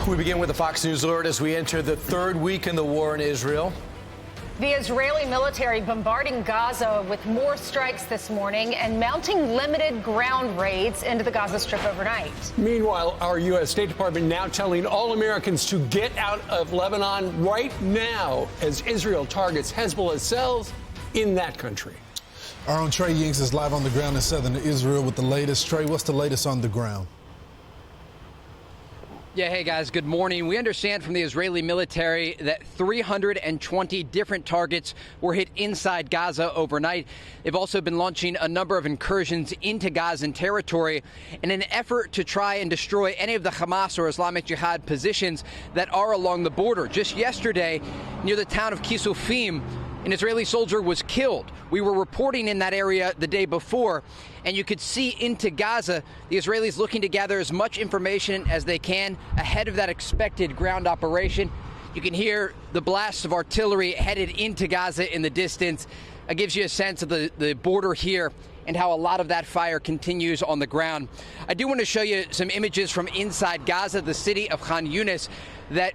We begin with the Fox News alert as we enter the third week in the war in Israel. The Israeli military bombarding Gaza with more strikes this morning and mounting limited ground raids into the Gaza Strip overnight. Meanwhile, our U.S. State Department now telling all Americans to get out of Lebanon right now as Israel targets Hezbollah's cells in that country. Our own Trey Yingst is live on the ground in southern Israel with the latest. Trey, what's the latest on the ground? Yeah, hey guys, good morning. We understand from the Israeli military that 320 different targets were hit inside Gaza overnight. They've also been launching a number of incursions into Gazan territory in an effort to try and destroy any of the Hamas or Islamic Jihad positions that are along the border. Just yesterday, near the town of Kisufim, an Israeli soldier was killed. We were reporting in that area the day before, and you could see into Gaza, the Israelis looking to gather as much information as they can ahead of that expected ground operation. You can hear the blasts of artillery headed into Gaza in the distance. It gives you a sense of the border here and how a lot of that fire continues on the ground. I do want to show you some images from inside Gaza, the city of Khan Yunis, that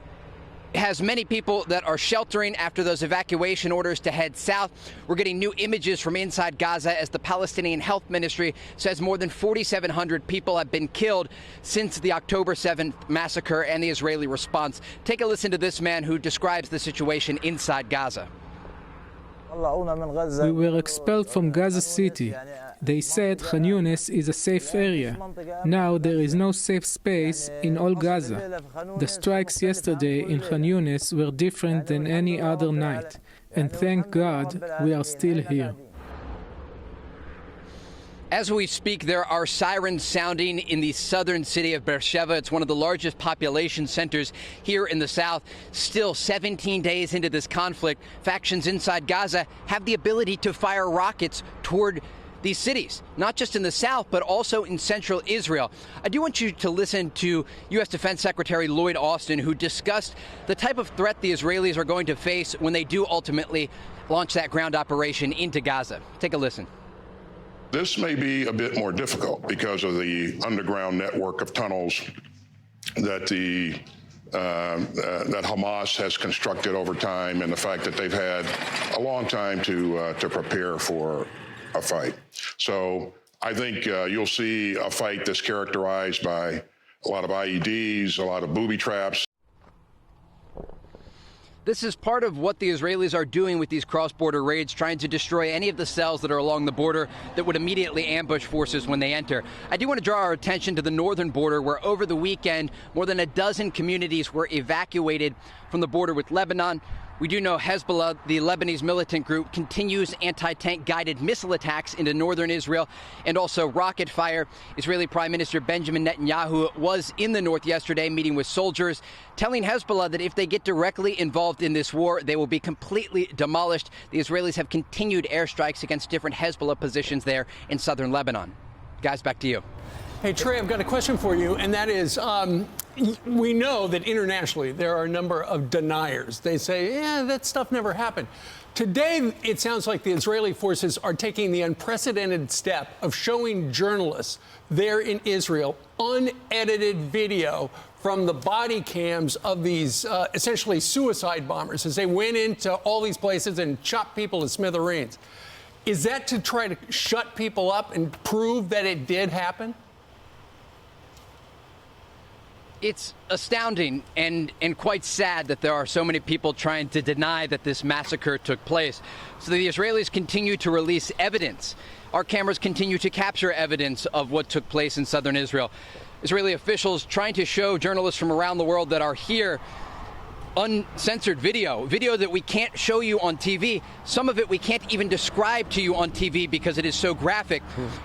has many people that are sheltering after those evacuation orders to head south. We're getting new images from inside Gaza as the Palestinian Health Ministry says more than 4,700 people have been killed since the October 7th massacre and the Israeli response. Take a listen to this man who describes the situation inside Gaza. We were expelled from Gaza City. They said Khan Yunis is a safe area. Now there is no safe space in all Gaza. The strikes yesterday in Khan Yunis were different than any other night. And thank God we are still here. As we speak, there are sirens sounding in the southern city of Beersheba. It's one of the largest population centers here in the south. Still 17 days into this conflict, factions inside Gaza have the ability to fire rockets toward these cities, not just in the south, but also in central Israel. I do want you to listen to U.S. Defense Secretary Lloyd Austin, who discussed the type of threat the Israelis are going to face when they do ultimately launch that ground operation into Gaza. Take a listen. This may be a bit more difficult because of the underground network of tunnels that that Hamas has constructed over time, and the fact that they've had a long time to prepare for a fight. So I think you'll see a fight that's characterized by a lot of IEDs, a lot of booby traps. This is part of what the Israelis are doing with these cross-border raids, trying to destroy any of the cells that are along the border that would immediately ambush forces when they enter. I do want to draw our attention to the northern border, where over the weekend, more than a dozen communities were evacuated from the border with Lebanon. We do know Hezbollah, the Lebanese militant group, continues anti-tank guided missile attacks into northern Israel and also rocket fire. Israeli Prime Minister Benjamin Netanyahu was in the north yesterday meeting with soldiers, telling Hezbollah that if they get directly involved in this war, they will be completely demolished. The Israelis have continued airstrikes against different Hezbollah positions there in southern Lebanon. Guys, back to you. Hey, Trey, I've got a question for you, and that is, we know that internationally there are a number of deniers. They say, yeah, that stuff never happened. Today, it sounds like the Israeli forces are taking the unprecedented step of showing journalists there in Israel unedited video from the body cams of these essentially suicide bombers as they went into all these places and chopped people to smithereens. Is that to try to shut people up and prove that it did happen? It's astounding and quite sad that there are so many people trying to deny that this massacre took place. So the Israelis continue to release evidence. Our cameras continue to capture evidence of what took place in southern Israel. Israeli officials trying to show journalists from around the world that are here uncensored video that we can't show you on TV. Some of it we can't even describe to you on TV because it is so graphic.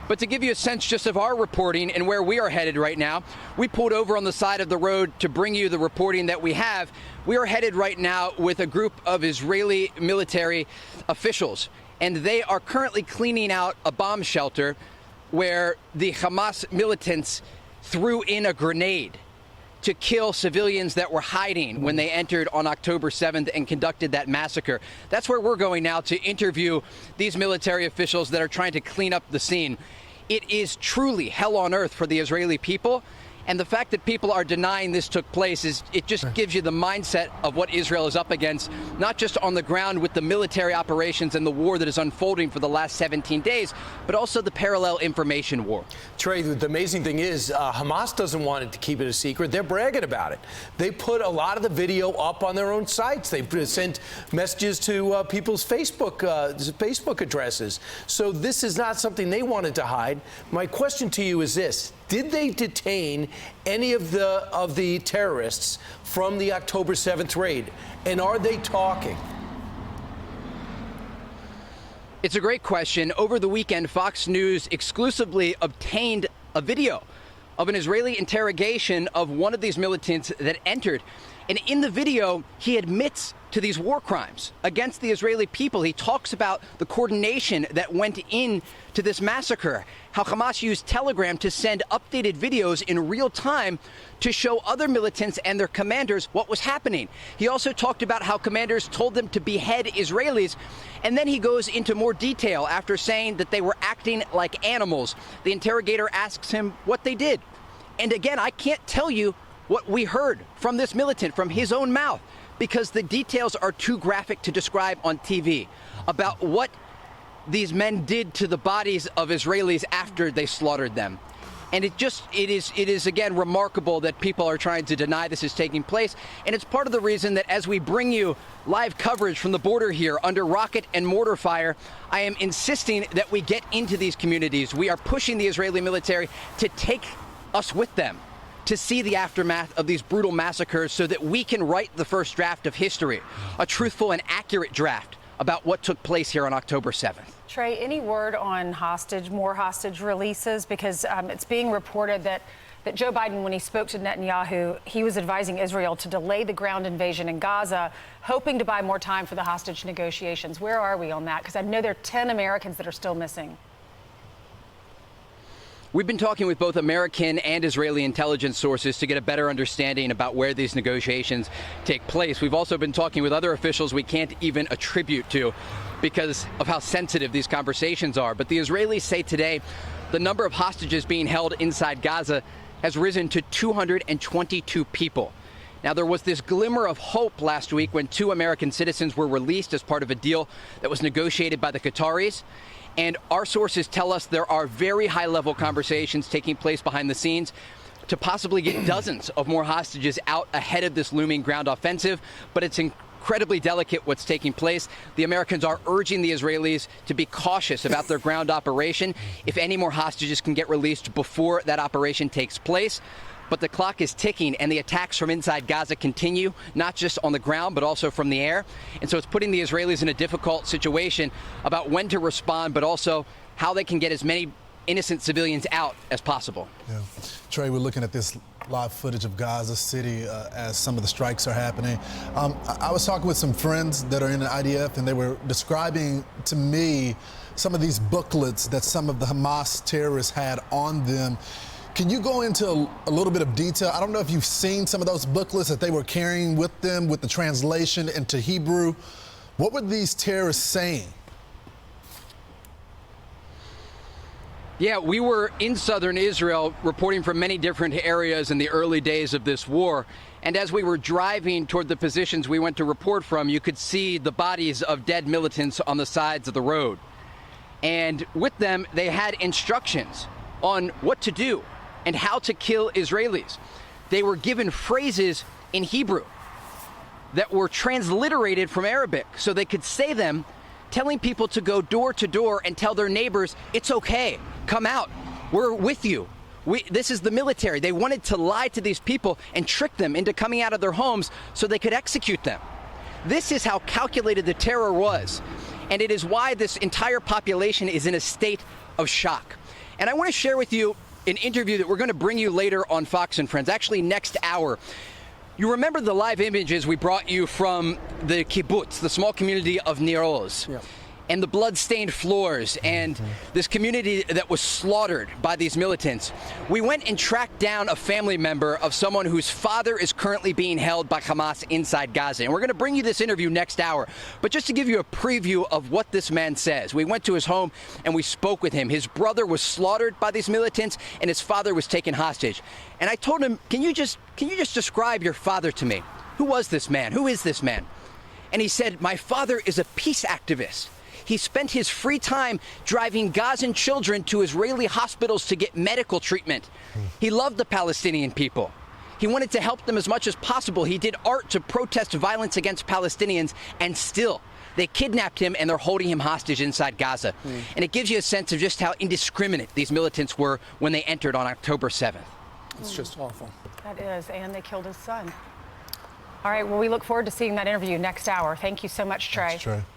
But to give you a sense just of our reporting and where we are headed right now, we pulled over on the side of the road to bring you the reporting that we have. We are headed right now with a group of Israeli military officials, and they are currently cleaning out a bomb shelter where the Hamas militants threw in a grenade to kill civilians that were hiding when they entered on October 7th and conducted that massacre. That's where we're going now to interview these military officials that are trying to clean up the scene. It is truly hell on earth for the Israeli people, And the fact that people are denying this took place it just gives you the mindset of what Israel is up against, not just on the ground with the military operations and the war that is unfolding for the last 17 days, but also the parallel information war. Trey, the amazing thing is Hamas doesn't want it to keep it a secret. They're bragging about it. They put a lot of the video up on their own sites. They've sent messages to people's Facebook addresses. So this is not something they wanted to hide. My question to you is this. Did they detain any of the terrorists from the October 7th raid? And are they talking? It's a great question. Over the weekend, Fox News exclusively obtained a video of an Israeli interrogation of one of these militants that entered. And in the video, he admits to these war crimes against the Israeli people. He talks about the coordination that went into this massacre, how Hamas used Telegram to send updated videos in real time to show other militants and their commanders what was happening. He also talked about how commanders told them to behead Israelis. And then he goes into more detail after saying that they were acting like animals. The interrogator asks him what they did. And again, I can't tell you what we heard from this militant from his own mouth, because the details are too graphic to describe on TV about what these men did to the bodies of Israelis after they slaughtered them. And it is again remarkable that people are trying to deny this is taking place. And it's part of the reason that as we bring you live coverage from the border here under rocket and mortar fire, I am insisting that we get into these communities. We are pushing the Israeli military to take us with them, to see the aftermath of these brutal massacres so that we can write the first draft of history, a truthful and accurate draft about what took place here on October 7th. Trey, any word on more hostage releases? Because it's being reported that Joe Biden, when he spoke to Netanyahu, he was advising Israel to delay the ground invasion in Gaza, hoping to buy more time for the hostage negotiations. Where are we on that? Because I know there are 10 Americans that are still missing. We've been talking with both American and Israeli intelligence sources to get a better understanding about where these negotiations take place. We've also been talking with other officials we can't even attribute to because of how sensitive these conversations are. But the Israelis say today the number of hostages being held inside Gaza has risen to 222 people. Now, there was this glimmer of hope last week when 2 American citizens were released as part of a deal that was negotiated by the Qataris. And our sources tell us there are very high-level conversations taking place behind the scenes to possibly get dozens of more hostages out ahead of this looming ground offensive. But it's incredibly delicate what's taking place. The Americans are urging the Israelis to be cautious about their ground operation if any more hostages can get released before that operation takes place. But the clock is ticking, and the attacks from inside Gaza continue, not just on the ground, but also from the air. And so it's putting the Israelis in a difficult situation about when to respond, but also how they can get as many innocent civilians out as possible. Yeah. Trey, we're looking at this live footage of Gaza City as some of the strikes are happening. I was talking with some friends that are in the IDF, and they were describing to me some of these booklets that some of the Hamas terrorists had on them. Can you go into a little bit of detail? I don't know if you've seen some of those booklets that they were carrying with them with the translation into Hebrew. What were these terrorists saying? Yeah, we were in southern Israel reporting from many different areas in the early days of this war. And as we were driving toward the positions we went to report from, you could see the bodies of dead militants on the sides of the road. And with them, they had instructions on what to do and how to kill Israelis. They were given phrases in Hebrew that were transliterated from Arabic so they could say them, telling people to go door to door and tell their neighbors, it's okay, come out, we're with you. This is the military. They wanted to lie to these people and trick them into coming out of their homes so they could execute them. This is how calculated the terror was. And it is why this entire population is in a state of shock. And I want to share with you an interview that we're going to bring you later on Fox and Friends, actually next hour. You remember the live images we brought you from the kibbutz, the small community of Nir Oz. Yeah. and the blood-stained floors and this community that was slaughtered by these militants, we went and tracked down a family member of someone whose father is currently being held by Hamas inside Gaza. And we're going to bring you this interview next hour. But just to give you a preview of what this man says, we went to his home and we spoke with him. His brother was slaughtered by these militants and his father was taken hostage. And I told him, can you just describe your father to me? Who was this man? Who is this man? And he said, my father is a peace activist. He spent his free time driving Gazan children to Israeli hospitals to get medical treatment. He loved the Palestinian people. He wanted to help them as much as possible. He did art to protest violence against Palestinians, and still, they kidnapped him and they're holding him hostage inside Gaza. And it gives you a sense of just how indiscriminate these militants were when they entered on October 7th. It's just awful. That is, and they killed his son. All right, well, we look forward to seeing that interview next hour. Thank you so much, Trey. Thanks, Trey.